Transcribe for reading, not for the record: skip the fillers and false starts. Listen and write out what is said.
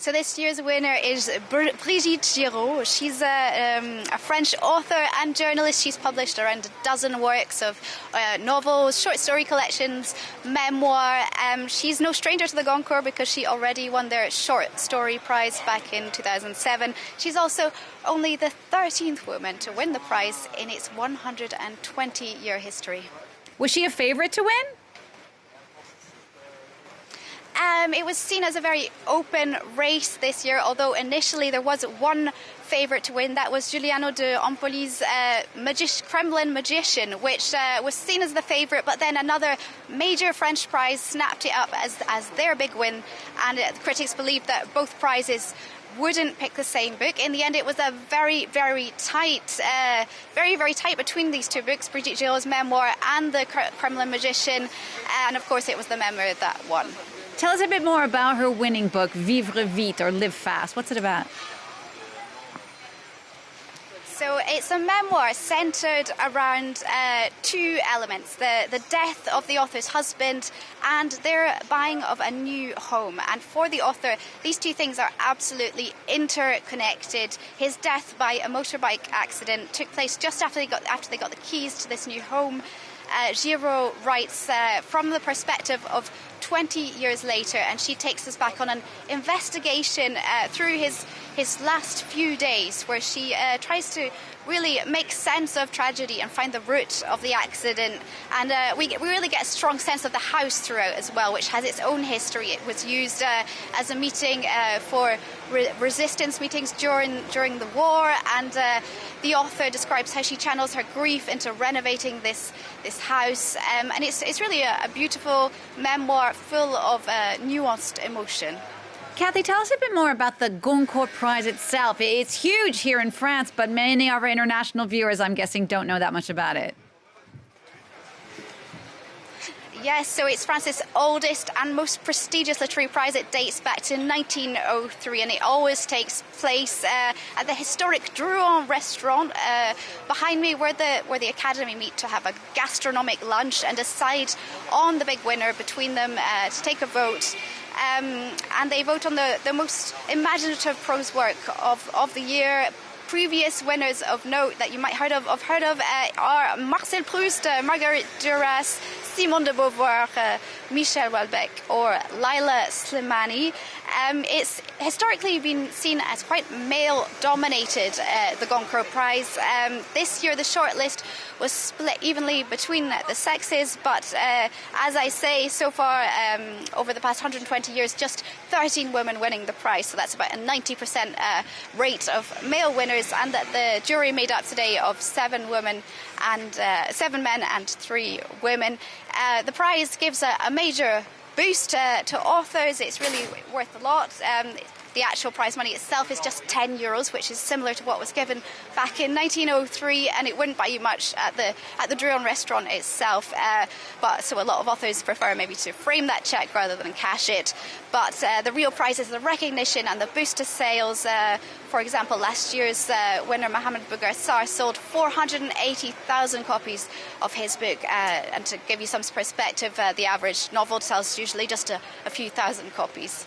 So this year's winner is Brigitte Giraud. She's a French author and journalist. She's published around a dozen works of novels, short story collections, memoir. She's no stranger to the Goncourt because she already won their short story prize back in 2007. She's also only the 13th woman to win the prize in its 120-year history. Was she a favorite to win? It was seen as a very open race this year, although initially there was one favourite to win. That was Giuliano de Ampoli's Kremlin Magician, which was seen as the favourite, but then another major French prize snapped it up as their big win, and critics believed that both prizes wouldn't pick the same book. In the end, it was a very, very tight between these two books, Brigitte Giraud's memoir and the Kremlin Magician, and of course it was the memoir that won. Tell us a bit more about her winning book, Vivre Vite, or Live Fast. What's it about? So it's a memoir centred around two elements, the death of the author's husband and their buying of a new home. And for the author, these two things are absolutely interconnected. His death by a motorbike accident took place just after they got the keys to this new home. Giraud writes from the perspective of 20 years later, and she takes us back on an investigation through his last few days, where she tries to really make sense of tragedy and find the root of the accident. And we really get a strong sense of the house throughout as well, which has its own history. It was used as a meeting for resistance meetings during the war, and the author describes how she channels her grief into renovating this house, and it's really a beautiful memoir full of nuanced emotion. Kathy, tell us a bit more about the Goncourt Prize itself. It's huge here in France, but many of our international viewers, I'm guessing, don't know that much about it. Yes, so it's France's oldest and most prestigious literary prize. It dates back to 1903, and it always takes place at the historic Drouin restaurant behind me, where the Academy meet to have a gastronomic lunch and decide on the big winner between them to take a vote. And they vote on the most imaginative prose work of the year. Previous winners of note that you might have heard of are Marcel Proust, Marguerite Duras, Simone de Beauvoir, Michel Houellebecq, or Laila Slimani. It's historically been seen as quite male-dominated, the Goncourt Prize. This year the shortlist was split evenly between the sexes, but as I say, so far over the past 120 years, just 13 women winning the prize, so that's about a 90% rate of male winners, and that the jury made up today of 7 men and 3 women. The prize gives a major boost to authors. It's really worth a lot. The actual prize money itself is just €10, which is similar to what was given back in 1903, and it wouldn't buy you much at the Drouin restaurant itself. But so a lot of authors prefer maybe to frame that cheque rather than cash it. But the real prize is the recognition and the boost to sales. For example, last year's winner Mohamed Bougarsar sold 480,000 copies of his book. And to give you some perspective, the average novel sells usually just a few thousand copies.